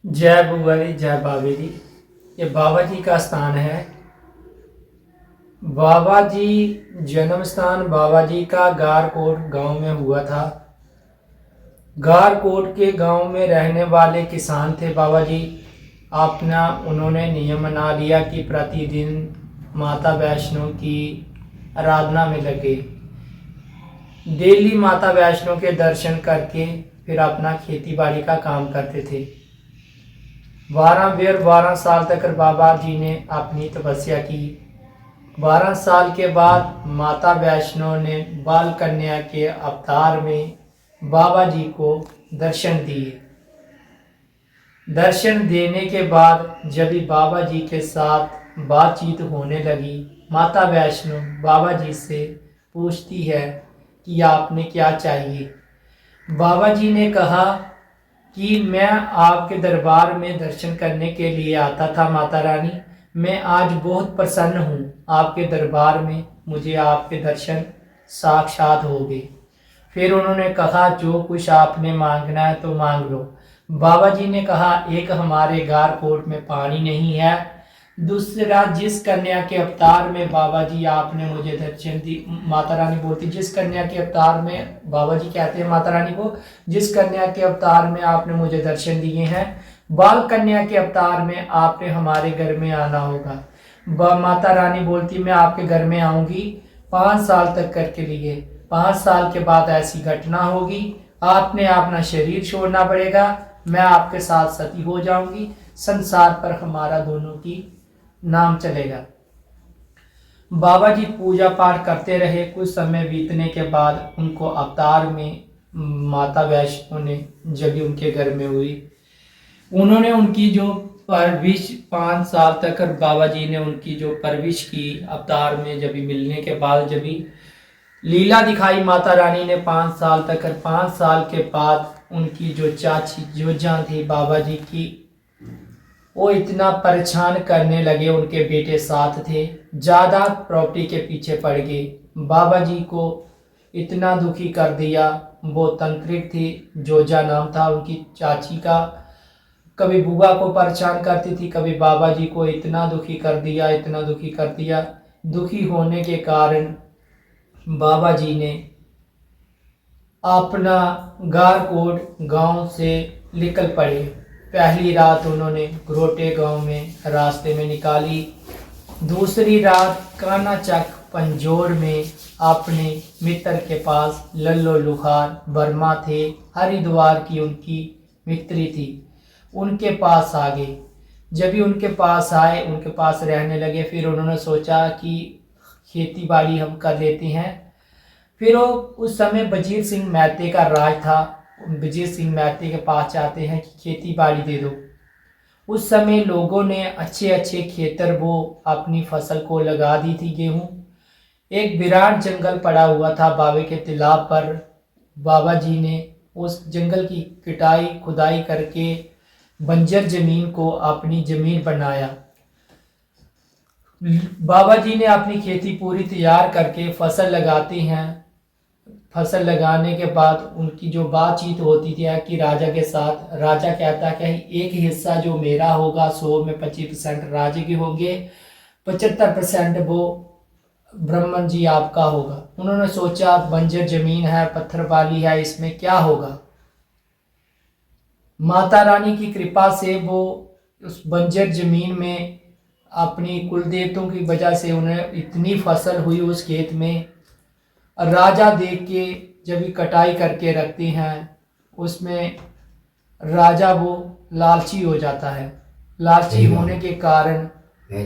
जय बुआरी जय बाबेरी। ये बाबा जी का स्थान है। बाबा जी जन्म स्थान बाबा जी का गारकोट गांव में हुआ था। गारकोट के गांव में रहने वाले किसान थे बाबा जी। अपना उन्होंने नियम बना लिया कि प्रतिदिन माता वैष्णो की आराधना में लगे। डेली माता वैष्णो के दर्शन करके फिर अपना खेती बाड़ी का काम करते थे। 12 साल तक बाबा जी ने अपनी तपस्या की। 12 साल के बाद माता वैष्णो ने बाल कन्या के अवतार में बाबा जी को दर्शन दिए। दर्शन देने के बाद जब भी बाबा जी के साथ बातचीत होने लगी, माता वैष्णो बाबा जी से पूछती है कि आपने क्या चाहिए। बाबा जी ने कहा कि मैं आपके दरबार में दर्शन करने के लिए आता था माता रानी। मैं आज बहुत प्रसन्न हूँ आपके दरबार में, मुझे आपके दर्शन साक्षात हो गए। फिर उन्होंने कहा जो कुछ आपने मांगना है तो मांग लो। बाबा जी ने कहा एक हमारे गारकोट में पानी नहीं है, दूसरा जिस कन्या के अवतार में बाबा जी आपने मुझे दर्शन दी। माता रानी बोलती जिस कन्या के अवतार में, बाबा जी कहते हैं माता रानी को, जिस कन्या के अवतार में आपने मुझे दर्शन दिए हैं, बाल कन्या के अवतार में आपने हमारे घर में आना होगा। माता रानी बोलती मैं आपके घर में आऊंगी 5 साल तक करके लिए। 5 साल के बाद ऐसी घटना होगी, आपने अपना शरीर छोड़ना पड़ेगा, मैं आपके साथ सती हो जाऊंगी, संसार पर हमारा दोनों की नाम चलेगा। बाबा जी पूजा पाठ करते रहे। कुछ समय बीतने के बाद उनको अवतार में माता वैष्णो ने जब उनके घर में हुई, उन्होंने उनकी जो परविश 5 साल तक बाबा जी ने उनकी जो परविश की अवतार में, जब मिलने के बाद जब लीला दिखाई माता रानी ने 5 साल तक। 5 साल के बाद उनकी जो चाची जोजा थी बाबा जी की, वो इतना परेशान करने लगे। उनके बेटे साथ थे, ज़्यादा प्रॉपर्टी के पीछे पड़ गए। बाबा जी को इतना दुखी कर दिया। वो तंत्रिक थी, जोजा नाम था उनकी चाची का। कभी बुआ को परेशान करती थी, कभी बाबा जी को। इतना दुखी कर दिया, इतना दुखी कर दिया। दुखी होने के कारण बाबा जी ने अपना गारकोट गांव से निकल पड़े। पहली रात उन्होंने ग्रोटे गांव में रास्ते में निकाली। दूसरी रात कानाचक पंजोर में अपने मित्र के पास, लल्लो लुखार बर्मा थे, हरिद्वार की उनकी मित्री थी, उनके पास आ गए। जब भी उनके पास आए, उनके पास रहने लगे, फिर उन्होंने सोचा कि खेती बाड़ी हम कर लेते हैं। फिर वो उस समय वजीर सिंह महते का राज था। वजीर सिंह महते के पास जाते हैं कि खेती बाड़ी दे दो। उस समय लोगों ने अच्छे अच्छे खेतर वो अपनी फसल को लगा दी थी, गेहूं। एक विराट जंगल पड़ा हुआ था बाबे के तालाब पर। बाबा जी ने उस जंगल की कटाई खुदाई करके बंजर जमीन को अपनी जमीन बनाया। बाबा जी ने अपनी खेती पूरी तैयार करके फसल लगाते हैं। फसल लगाने के बाद उनकी जो बातचीत होती थी कि राजा के साथ, राजा कहता कि एक हिस्सा जो मेरा होगा 100 में 25% राजा के होंगे, 75% वो ब्राह्मण जी आपका होगा। उन्होंने सोचा बंजर जमीन है, पत्थर वाली है, इसमें क्या होगा। माता रानी की कृपा से वो उस बंजर जमीन में अपनी कुल देवतों की वजह से उन्हें इतनी फसल हुई उस खेत में। राजा देख के जब भी कटाई करके रखते हैं, उसमें राजा वो लालची हो जाता है। लालची होने के कारण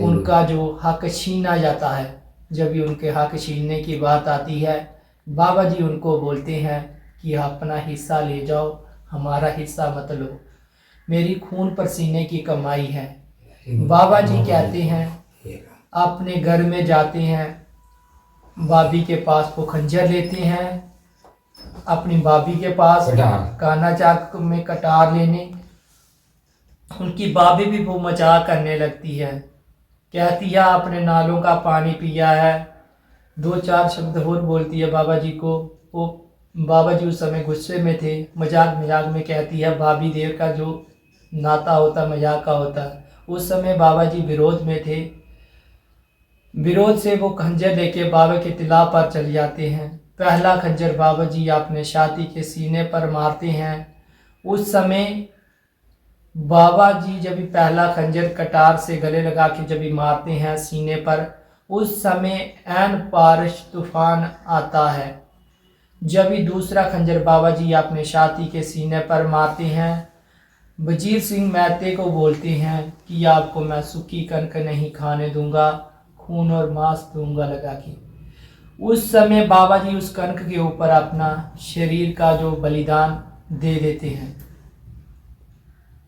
उनका जो हक छीना जाता है। जब भी उनके हक छीनने की बात आती है, बाबा जी उनको बोलते हैं कि अपना हिस्सा ले जाओ, हमारा हिस्सा मत लो, मेरी खून पसीने की कमाई है। बाबा जी कहते हैं, अपने घर में जाते हैं, भाभी के पास वो खंजर लेते हैं, अपनी भाभी के पास काना चाक में कटार लेने। उनकी भाभी भी वो मजाक करने लगती है, कहती है अपने नालों का पानी पिया है, 2-4 शब्द और बोलती है बाबा जी को। वो बाबा जी उस समय गुस्से में थे, मजाक मजाक में कहती है भाभी देव का जो नाता होता, मजाक का होता। उस समय बाबा जी विरोध में थे। विरोध से वो खंजर लेके बाबा के तिला पर चले जाते हैं। पहला खंजर बाबा जी अपने छाती के सीने पर मारते हैं। उस समय बाबा जी जब भी पहला खंजर कटार से गले लगा के जब भी मारते हैं सीने पर, उस समय ऐन बारिश तूफान आता है। जब भी दूसरा खंजर बाबा जी अपने छाती के सीने पर मारते हैं, वजीर सिंह मेहते को बोलते हैं कि आपको मैं सूखी कनक नहीं खाने दूंगा, खून और मांस दूंगा लगा के। उस समय बाबा जी उस कनक के ऊपर अपना शरीर का जो बलिदान दे देते हैं।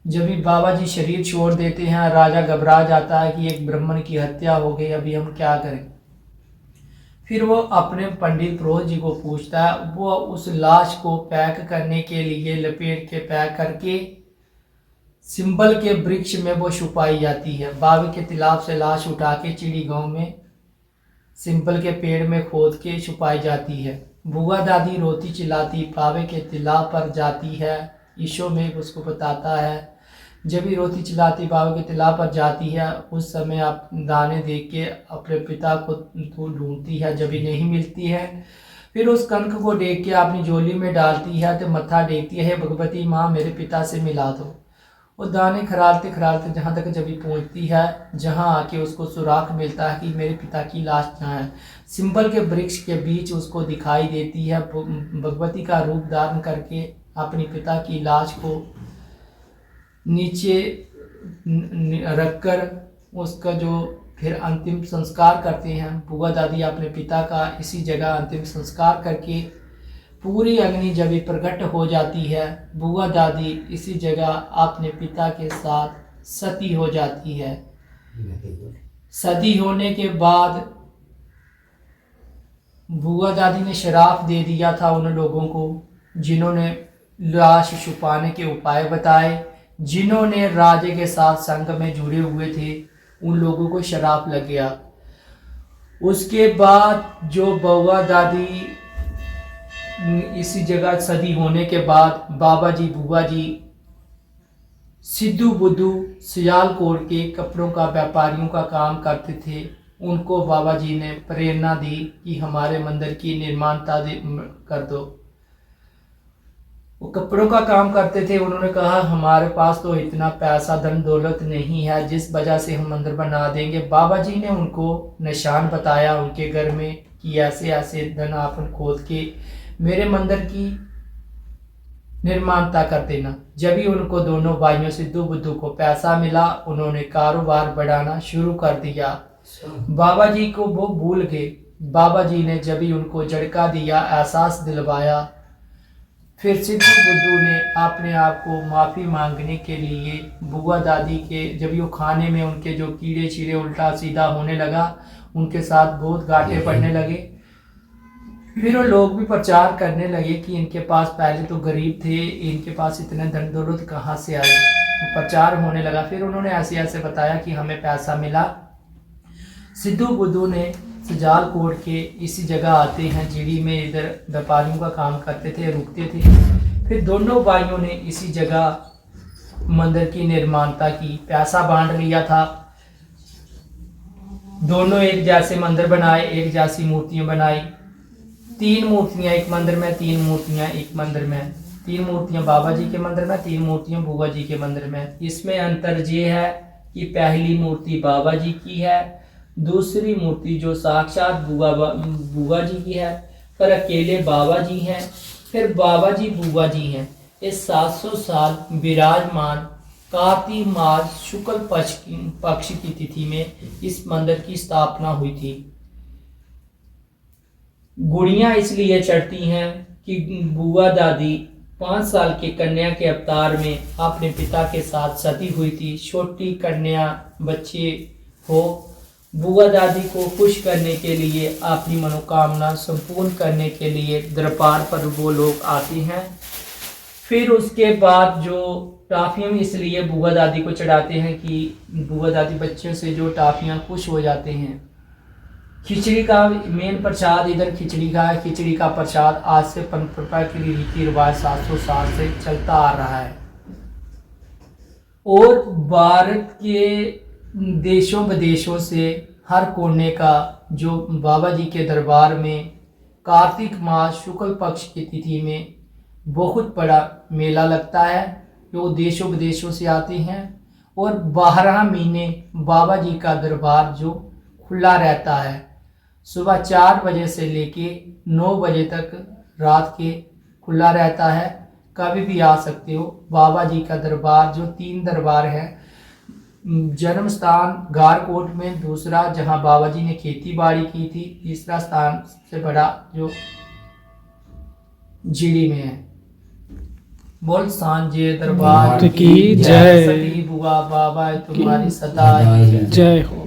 जब भी बाबा जी शरीर छोड़ देते हैं, राजा घबरा जाता है कि एक ब्राह्मण की हत्या हो गई, अभी हम क्या करें। फिर वो अपने पंडित पुरोहित जी को पूछता है। वो उस लाश को पैक करने के लिए लपेट के पैक करके सिंबल के वृक्ष में वो छुपाई जाती है। बाबे के तिलाब से लाश उठा के चिड़ी गांव में सिंबल के पेड़ में खोद के छुपाई जाती है। बुआ दादी रोती चिल्लाती बाबे के तिलाब पर जाती है। ईशो में उसको बताता है। जब भी रोती चिल्लाती बाबा के तिला पर जाती है, उस समय आप दाने देख के अपने पिता को ढूंढती है। जब भी नहीं मिलती है, फिर उस कनक को देख के अपनी झोली में डालती है तो मत्था टेकती है, भगवती माँ मेरे पिता से मिला दो। वो दाने खरालते खरालते जहाँ तक जब भी पहुँचती है, जहाँ आके उसको सुराख मिलता है कि मेरे पिता की लाश जहाँ है। सिंबल के वृक्ष के बीच उसको दिखाई देती है। भगवती का रूप धारण करके अपनी पिता की लाश को नीचे रखकर उसका जो फिर अंतिम संस्कार करते हैं। बुआ दादी अपने पिता का इसी जगह अंतिम संस्कार करके पूरी अग्नि जब भी प्रकट हो जाती है, बुआ दादी इसी जगह अपने पिता के साथ सती हो जाती है। सती होने के बाद बुआ दादी ने श्राप दे दिया था उन लोगों को जिन्होंने लाश छुपाने के उपाय बताए, जिन्होंने राजे के साथ संग में जुड़े हुए थे, उन लोगों को श्राप लग गया। उसके बाद जो बुआ दादी इसी जगह सदी होने के बाद बाबा जी बुआ जी सिद्धू बुद्धू सियालकोट के कपड़ों का व्यापारियों का काम करते थे। उनको बाबा जी ने प्रेरणा दी कि हमारे मंदिर की निर्माणता कर दो। वो कपड़ों का काम करते थे। उन्होंने कहा हमारे पास तो इतना पैसा धन दौलत नहीं है जिस वजह से हम मंदिर बना देंगे। बाबा जी ने उनको निशान बताया उनके घर में कि ऐसे ऐसे धन आप खोद के मेरे मंदिर की निर्माणता कर देना। जब ही उनको दोनों भाइयों सिद्धू बुद्धू को पैसा मिला, उन्होंने कारोबार बढ़ाना शुरू कर दिया। बाबा जी को वो भूल गए। बाबा जी ने जब ही उनको झटका दिया, एहसास दिलवाया, फिर सिद्धू बुद्धू ने अपने आप को माफ़ी मांगने के लिए बुआ दादी के जब वो खाने में उनके जो कीड़े चीड़े उल्टा सीधा होने लगा, उनके साथ बहुत गांठे पड़ने लगे। फिर वो लोग भी प्रचार करने लगे कि इनके पास पहले तो गरीब थे, इनके पास इतना धन दौलत कहाँ से आए। तो प्रचार होने लगा। फिर उन्होंने ऐसे ऐसे बताया कि हमें पैसा मिला। सिद्धू बुद्धू ने सियालकोट के इसी जगह आते हैं, जीडी में इधर व्यापारियों का काम करते थे, रुकते थे। फिर दोनों भाइयों ने इसी जगह मंदिर की निर्माणता की, पैसा बांट लिया था। दोनों एक जैसे मंदिर बनाए, एक जैसी मूर्तियां बनाई। 3 मूर्तियां एक मंदिर में, 3 मूर्तियां एक मंदिर में, 3 मूर्तियां बाबा जी के मंदिर में, 3 मूर्तियां बुआ जी के मंदिर में। इसमें अंतर ये है कि पहली मूर्ति बाबा जी की है, दूसरी मूर्ति जो साक्षात बुआ जी की है, पर अकेले बाबा जी हैं, फिर बाबा जी बुआ जी हैं। इस 700 साल विराजमान कार्तिक मास शुक्ल पक्ष की तिथि में इस मंदिर की स्थापना हुई थी। गुड़ियां इसलिए चढ़ती हैं कि बुआ दादी 5 साल के कन्या के अवतार में अपने पिता के साथ सती हुई थी। छोटी कन्या बच्चे हो, बुआ दादी को खुश करने के लिए, अपनी मनोकामना संपूर्ण करने के लिए दरबार पर वो लोग आते हैं। फिर उसके बाद जो टाफियाँ इसलिए बुआ दादी को चढ़ाते हैं कि बुआ दादी बच्चों से जो टाफियाँ खुश हो जाते हैं। खिचड़ी का मेन प्रसाद इधर खिचड़ी का है। खिचड़ी का प्रसाद आज से परंपरा के रीति रिवाज 700 साल से चलता आ रहा है। और भारत के देशों विदेशों से हर कोने का जो बाबा जी के दरबार में कार्तिक मास शुक्ल पक्ष की तिथि में बहुत बड़ा मेला लगता है। जो देशों विदेशों से आते हैं और 12 महीने बाबा जी का दरबार जो खुला रहता है, सुबह 4 बजे से लेके 9 बजे तक रात के खुला रहता है। कभी भी आ सकते हो। बाबा जी का दरबार जो 3 दरबार है, जन्म स्थान गारकोट में, दूसरा जहां बाबा जी ने खेती बाड़ी की थी, तीसरा स्थान सबसे बड़ा जो जीडी में है। बोल सांझे दरबार की जय। सती बुआ बाबा तुम्हारी सदा जय हो।